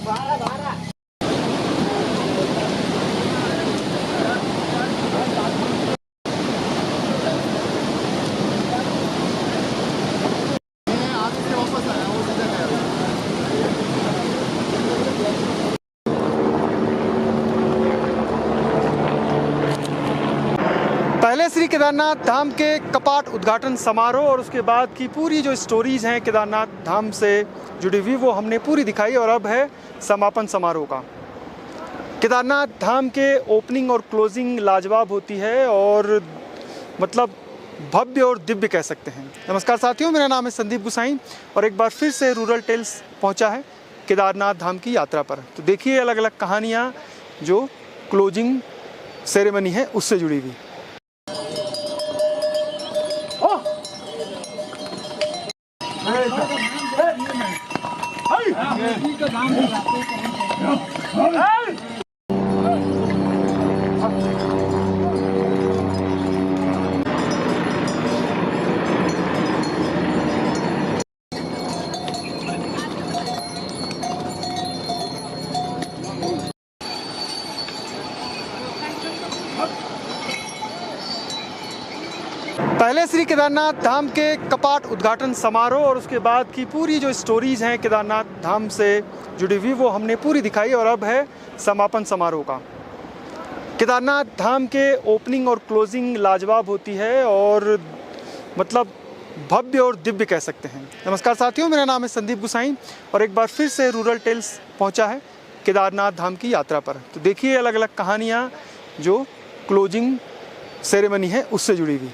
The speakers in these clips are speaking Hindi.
पहले श्री केदारनाथ धाम के कपाट उद्घाटन समारोह और उसके बाद की पूरी जो स्टोरीज़ हैं केदारनाथ धाम से जुड़ी हुई वो हमने पूरी दिखाई। और अब है समापन समारोह का। केदारनाथ धाम के ओपनिंग और क्लोजिंग लाजवाब होती है और मतलब भव्य और दिव्य कह सकते हैं। नमस्कार साथियों, मेरा नाम है संदीप गुसाई और एक बार फिर से रूरल टेल्स पहुंचा है केदारनाथ धाम की यात्रा पर। तो देखिए अलग अलग कहानियाँ जो क्लोजिंग सेरेमनी है उससे जुड़ी हुई। पहले श्री केदारनाथ धाम के कपाट उद्घाटन समारोह और उसके बाद की पूरी जो स्टोरीज़ हैं केदारनाथ धाम से जुड़ी हुई वो हमने पूरी दिखाई। और अब है समापन समारोह का। केदारनाथ धाम के ओपनिंग और क्लोजिंग लाजवाब होती है और मतलब भव्य और दिव्य कह सकते हैं। नमस्कार साथियों, मेरा नाम है संदीप गुसाई और एक बार फिर से रूरल टेल्स पहुंचा है केदारनाथ धाम की यात्रा पर। तो देखिए अलग अलग कहानियाँ जो क्लोजिंग सेरेमनी है उससे जुड़ी हुई।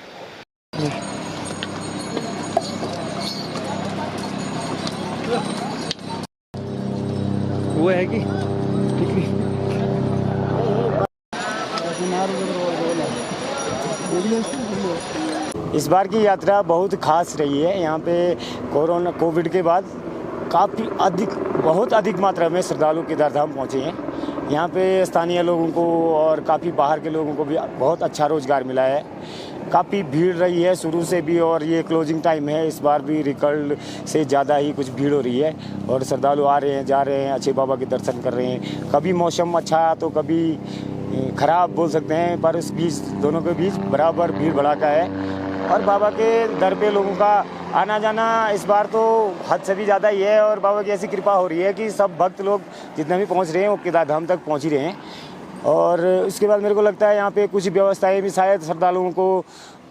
वो है कि इस बार की यात्रा बहुत खास रही है। यहाँ पे कोविड के बाद काफ़ी बहुत अधिक मात्रा में श्रद्धालु केदारधाम पहुँचे हैं। यहाँ पे स्थानीय लोगों को और काफ़ी बाहर के लोगों को भी बहुत अच्छा रोज़गार मिला है। काफ़ी भीड़ रही है शुरू से भी और ये क्लोजिंग टाइम है, इस बार भी रिकॉर्ड से ज़्यादा ही कुछ भीड़ हो रही है और श्रद्धालु आ रहे हैं, जा रहे हैं, अच्छे बाबा के दर्शन कर रहे हैं। कभी मौसम अच्छा तो कभी ख़राब बोल सकते हैं, पर उस बीच दोनों के बीच बराबर भीड़ भड़ाका है। और बाबा के दर पे लोगों का आना जाना इस बार तो हद से भी ज़्यादा ही है और बाबा की ऐसी कृपा हो रही है कि सब भक्त लोग जितने भी पहुँच रहे हैं वो केदारधाम तक पहुँच ही रहे हैं। और इसके बाद मेरे को लगता है यहाँ पे कुछ व्यवस्थाएं भी शायद श्रद्धालुओं को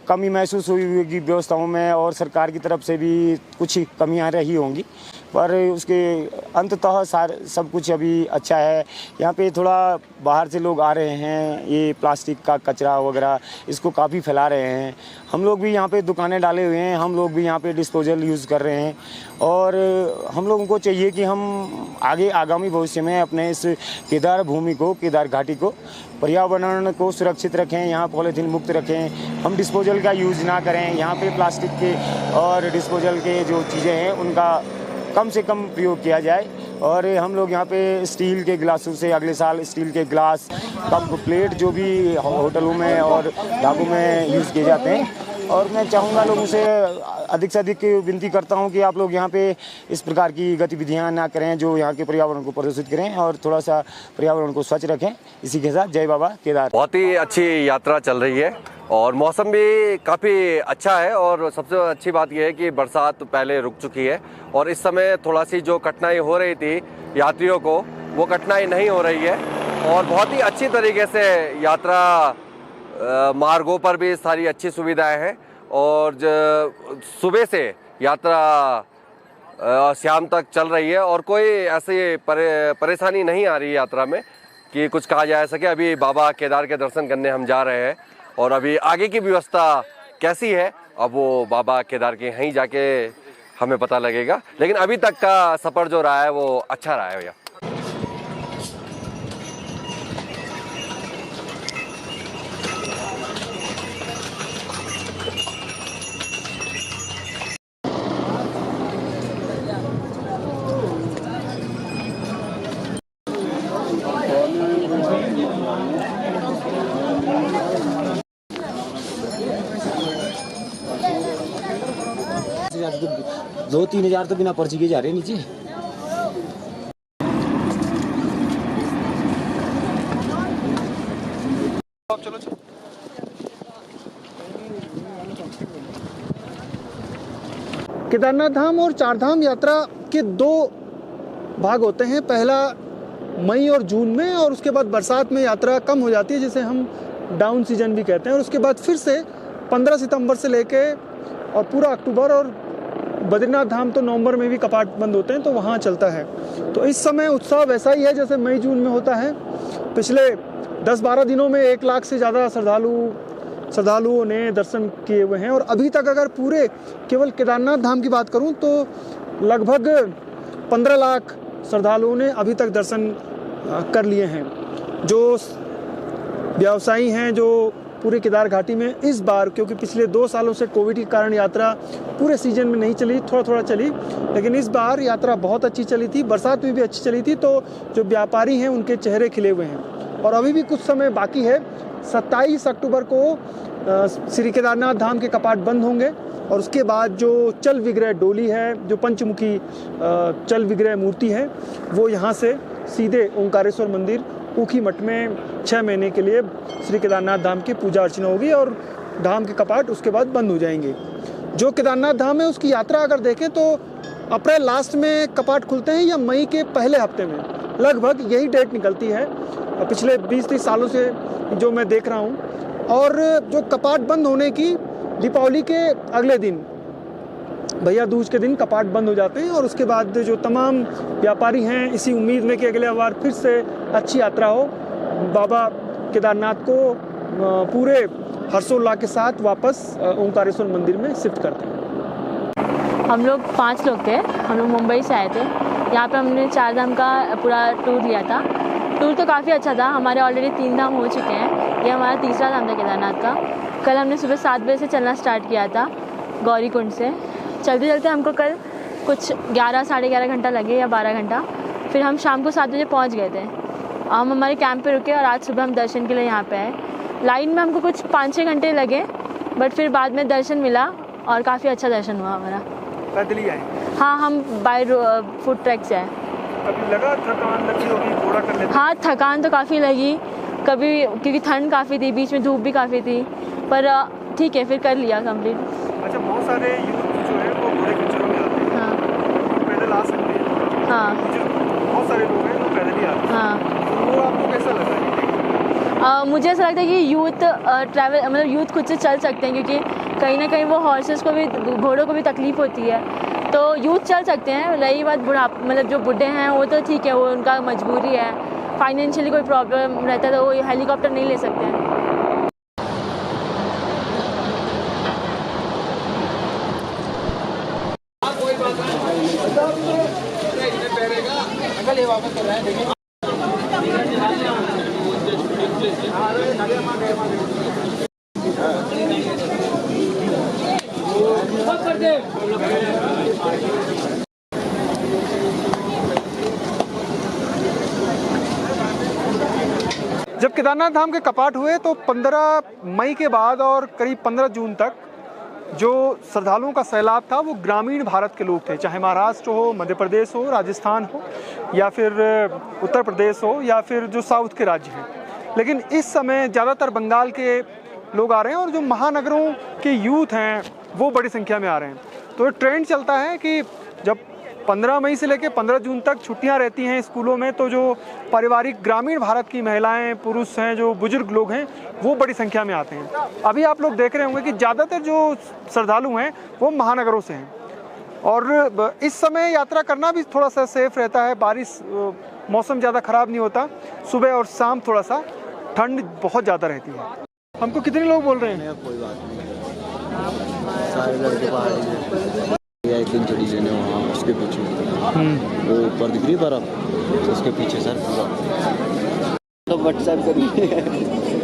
कमी महसूस हुई होगी व्यवस्थाओं में और सरकार की तरफ से भी कुछ कमियाँ रही होंगी, पर उसके अंततः सब कुछ अभी अच्छा है। यहाँ पे थोड़ा बाहर से लोग आ रहे हैं, ये प्लास्टिक का कचरा वगैरह इसको काफ़ी फैला रहे हैं। हम लोग भी यहाँ पे दुकानें डाले हुए हैं, हम लोग भी यहाँ पे डिस्पोजल यूज़ कर रहे हैं और हम लोगों को चाहिए कि हम आगामी भविष्य में अपने इस केदार भूमि को, केदार घाटी को, पर्यावरण को सुरक्षित रखें, यहाँ पॉलीथीन मुक्त रखें, हम डिस्पोजल का यूज़ ना करें। यहाँ पे प्लास्टिक के और डिस्पोजल के जो चीज़ें हैं उनका कम से कम प्रयोग किया जाए। और हम लोग यहाँ पे स्टील के गिलासों से अगले साल स्टील के गिलास, कप, प्लेट जो भी होटलों में और ढाबों में यूज़ किए जाते हैं। और मैं चाहूँगा लोगों से अधिक से अधिक विनती करता हूँ कि आप लोग यहाँ पे इस प्रकार की गतिविधियाँ ना करें जो यहाँ के पर्यावरण को प्रदूषित करें और थोड़ा सा पर्यावरण को स्वच्छ रखें। इसी के साथ जय बाबा केदार। बहुत ही अच्छी यात्रा चल रही है और मौसम भी काफ़ी अच्छा है और सबसे अच्छी बात यह है कि बरसात पहले रुक चुकी है और इस समय थोड़ा सी जो कठिनाई हो रही थी यात्रियों को वो कठिनाई नहीं हो रही है और बहुत ही अच्छी तरीके से यात्रा मार्गों पर भी सारी अच्छी सुविधाएं हैं और सुबह से यात्रा शाम तक चल रही है और कोई ऐसी परेशानी नहीं आ रही यात्रा में कि कुछ कहा जा सके। अभी बाबा केदार के दर्शन करने हम जा रहे हैं और अभी आगे की व्यवस्था कैसी है अब वो बाबा केदार के यहीं जाके हमें पता लगेगा, लेकिन अभी तक का सफ़र जो रहा है वो अच्छा रहा है भैया। तो 2-3 हज़ार तो बिना पर्ची के जा रहे नीचे। चलो चलो। केदारनाथ धाम और चार धाम यात्रा के दो भाग होते हैं। पहला मई और जून में, और उसके बाद बरसात में यात्रा कम हो जाती है, जिसे हम डाउन सीजन भी कहते हैं। और उसके बाद फिर से 15 सितंबर से लेके और पूरा अक्टूबर, और बद्रीनाथ धाम तो नवंबर में भी कपाट बंद होते हैं, तो वहाँ चलता है। तो इस समय उत्साह वैसा ही है जैसे मई जून में होता है। पिछले 10-12 दिनों में 1 लाख से ज़्यादा श्रद्धालुओं ने दर्शन किए हुए हैं। और अभी तक अगर पूरे केवल केदारनाथ धाम की बात करूं तो लगभग 15 लाख श्रद्धालुओं ने अभी तक दर्शन कर लिए हैं। जो व्यवसायी हैं जो पूरे केदार घाटी में इस बार, क्योंकि पिछले 2 सालों से कोविड के कारण यात्रा पूरे सीजन में नहीं चली, थोड़ा थोड़ा चली, लेकिन इस बार यात्रा बहुत अच्छी चली थी, बरसात में भी अच्छी चली थी। तो जो व्यापारी हैं उनके चेहरे खिले हुए हैं। और अभी भी कुछ समय बाकी है। 27 अक्टूबर को श्री केदारनाथ धाम के कपाट बंद होंगे, और उसके बाद जो चल विग्रह डोली है, जो पंचमुखी चल विग्रह मूर्ति है, वो यहाँ से सीधे ओंकारेश्वर मंदिर ऊखी मठ में 6 महीने के लिए श्री केदारनाथ धाम की पूजा अर्चना होगी, और धाम के कपाट उसके बाद बंद हो जाएंगे। जो केदारनाथ धाम है उसकी यात्रा अगर देखें तो अप्रैल लास्ट में कपाट खुलते हैं या मई के पहले हफ्ते में, लगभग यही डेट निकलती है पिछले 20-30 सालों से जो मैं देख रहा हूँ। और जो कपाट बंद होने की दीपावली के अगले दिन, भैया दूज के दिन कपाट बंद हो जाते हैं। और उसके बाद जो तमाम व्यापारी हैं इसी उम्मीद में कि अगले बार फिर से अच्छी यात्रा हो, बाबा केदारनाथ को पूरे हर्षोल्लास के साथ वापस ओंकारेश्वर मंदिर में शिफ्ट करते हैं। हम लोग 5 लोग थे। हम लोग मुंबई से आए थे। यहाँ पे हमने 4 धाम का पूरा टूर लिया था। टूर तो काफ़ी अच्छा था। हमारे ऑलरेडी 3 धाम हो चुके हैं, ये हमारा तीसरा धाम था केदारनाथ का। कल हमने सुबह 7 बजे से चलना स्टार्ट किया था गौरी कुंड से। चलते चलते हमको कल कुछ 11 साढ़े 11 घंटा लगे या 12 घंटा। फिर हम शाम को 7 बजे पहुँच गए थे। हम हमारे कैंप पे रुके और आज सुबह हम दर्शन के लिए यहाँ पे आए। लाइन में हमको कुछ 5-6 घंटे लगे, बट फिर बाद में दर्शन मिला और काफ़ी अच्छा दर्शन हुआ हमारा। पैदल ही आए? हाँ, हम बाय फुट ट्रैक से आए। कभी लगा थकान लगी होगी, घोड़ा कर लेते? हाँ, थकान तो काफ़ी लगी कभी, क्योंकि ठंड काफ़ी थी, बीच में धूप भी काफ़ी थी, पर ठीक है फिर कर लिया कंप्लीट। अच्छा, बहुत सारे यूथ जो है वो घोड़े खच्चरों में आते हैं। हाँ, पैदल आ सकते हैं। हाँ, बहुत सारे लोग हैं जो पैदल ही आते हैं। हाँ। तो वो आपको कैसा लगा? मुझे ऐसा लगता है कि यूथ ट्रैवल, मतलब यूथ खुद से चल सकते हैं, क्योंकि कहीं ना कहीं वो हॉर्सेस को भी, घोड़ों को भी तकलीफ़ होती है, तो यूथ चल सकते हैं। रही बात बुढ़ापा, मतलब जो बूढ़े हैं वो तो ठीक है, वो उनका मजबूरी है, फाइनेंशियली कोई प्रॉब्लम रहता है तो वो हेलीकॉप्टर नहीं ले सकते हैं। जब केदारनाथ धाम के कपाट हुए तो 15 मई के बाद और करीब 15 जून तक जो श्रद्धालुओं का सैलाब था वो ग्रामीण भारत के लोग थे, चाहे महाराष्ट्र हो, मध्य प्रदेश हो, राजस्थान हो, या फिर उत्तर प्रदेश हो, या फिर जो साउथ के राज्य हैं। लेकिन इस समय ज़्यादातर बंगाल के लोग आ रहे हैं, और जो महानगरों के यूथ हैं वो बड़ी संख्या में आ रहे हैं। तो ट्रेंड चलता है कि जब 15 मई से लेकर 15 जून तक छुट्टियां रहती हैं स्कूलों में, तो जो पारिवारिक ग्रामीण भारत की महिलाएं, पुरुष हैं, जो बुजुर्ग लोग हैं, वो बड़ी संख्या में आते हैं। अभी आप लोग देख रहे होंगे कि ज़्यादातर जो श्रद्धालु हैं वो महानगरों से हैं। और इस समय यात्रा करना भी थोड़ा सा सेफ रहता है, बारिश, मौसम ज़्यादा ख़राब नहीं होता। सुबह और शाम थोड़ा सा ठंड बहुत ज़्यादा रहती है। हमको कितने लोग बोल रहे हैं? कोई बात नहीं, सारे लड़के पहाड़ी में एक दिन चढ़ी लेने वहाँ, उसके पीछे वो ऊपर दिख रही बर्फ, उसके पीछे सर पूरा तो व्हाट्सएप करिए।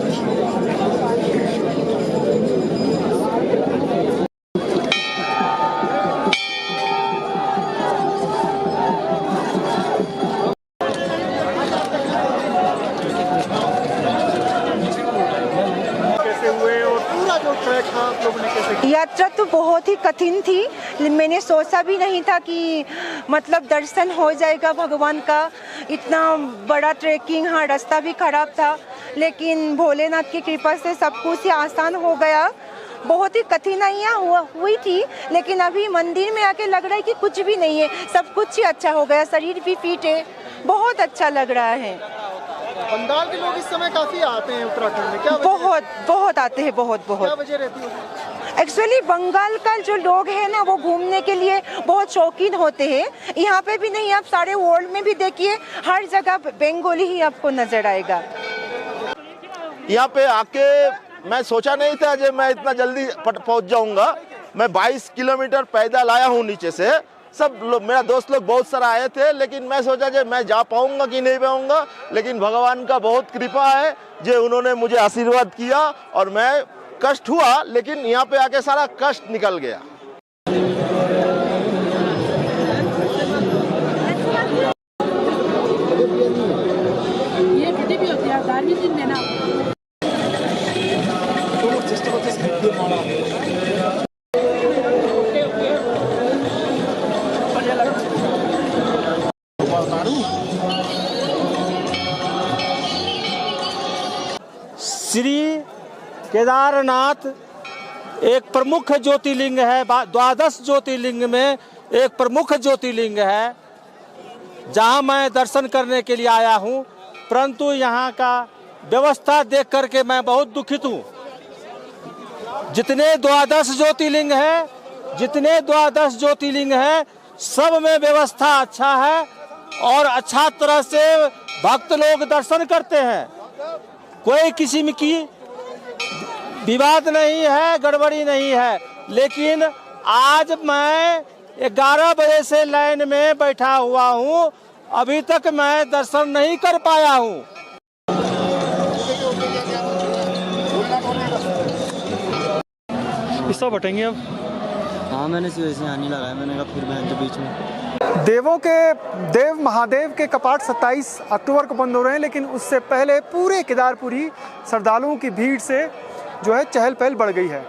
यात्रा तो बहुत ही कठिन थी। मैंने सोचा भी नहीं था कि मतलब दर्शन हो जाएगा भगवान का। इतना बड़ा ट्रैकिंग, हाँ रास्ता भी खराब था, लेकिन भोलेनाथ की कृपा से सब कुछ ही आसान हो गया। बहुत ही कठिनाइयाँ हुई थी, लेकिन अभी मंदिर में आके लग रहा है कि कुछ भी नहीं है, सब कुछ ही अच्छा हो गया, शरीर भी फिट है, बहुत अच्छा लग रहा है। बंगाल के लोग इस समय काफी आते हैं उत्तराखंड में, क्या वजह बहुत आते हैं, बहुत क्या वजह रहती है? एक्चुअली बंगाल का जो लोग हैं ना, वो घूमने के लिए बहुत शौकीन होते हैं। यहाँ पे भी नहीं, आप सारे वर्ल्ड में भी देखिए, हर जगह बंगाली ही आपको नजर आएगा। यहाँ पे आके मैं सोचा नहीं था कि मैं इतना जल्दी पहुँच जाऊँगा। मैं 22 किलोमीटर पैदल आया हूँ नीचे से। सब लोग, मेरा दोस्त लोग बहुत सारा आए थे, लेकिन मैं सोचा कि मैं जा पाऊँगा कि नहीं पाऊँगा, लेकिन भगवान का बहुत कृपा है जो उन्होंने मुझे आशीर्वाद किया और मैं कष्ट हुआ, लेकिन यहाँ पे आके सारा कष्ट निकल गया। श्री केदारनाथ एक प्रमुख ज्योतिर्लिंग है, 12 ज्योतिर्लिंग में एक प्रमुख ज्योतिर्लिंग है, जहां मैं दर्शन करने के लिए आया हूं। परंतु यहां का व्यवस्था देख करके मैं बहुत दुखित हूं। जितने 12 ज्योतिर्लिंग हैं, सब में व्यवस्था अच्छा है और अच्छा तरह से भक्त लोग दर्शन करते हैं। कोई किस्म की विवाद नहीं है, गड़बड़ी नहीं है। लेकिन आज मैं 11 बजे से लाइन में बैठा हुआ हूँ, अभी तक मैं दर्शन नहीं कर पाया हूँ। हिस्सा बटेंगे अब। हाँ, मैंने वैसे आने लगाया, मैंने कहा फिर मैं तो बीच में। देव महादेव के कपाट 27 अक्टूबर को बंद हो रहे हैं, लेकिन उससे पहले पूरे केदारपुरी श्रद्धालुओं की भीड़ से जो है चहल पहल बढ़ गई है।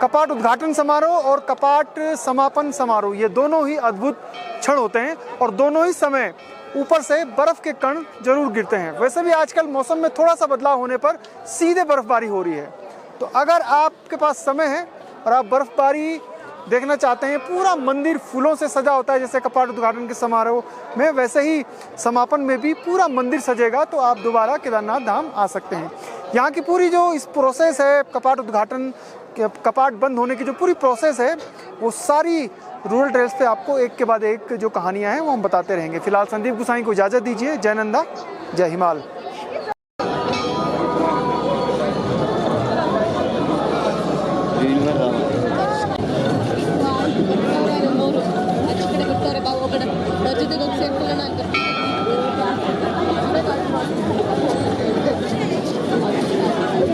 कपाट उद्घाटन समारोह और कपाट समापन समारोह, ये दोनों ही अद्भुत क्षण होते हैं और दोनों ही समय ऊपर से बर्फ़ के कण जरूर गिरते हैं। वैसे भी आजकल मौसम में थोड़ा सा बदलाव होने पर सीधे बर्फ़बारी हो रही है। तो अगर आपके पास समय है और आप बर्फ़बारी देखना चाहते हैं, पूरा मंदिर फूलों से सजा होता है जैसे कपाट उद्घाटन के समारोह में, वैसे ही समापन में भी पूरा मंदिर सजेगा, तो आप दोबारा केदारनाथ धाम आ सकते हैं। यहाँ की पूरी जो इस प्रोसेस है, कपाट उद्घाटन कपाट बंद होने की जो पूरी प्रोसेस है, वो सारी रूरल ट्रेल्स पे आपको एक के बाद एक जो कहानियाँ हैं वो हम बताते रहेंगे। फिलहाल संदीप गुसाई को इजाज़त दीजिए। जय नंदा, जय हिमाल। जते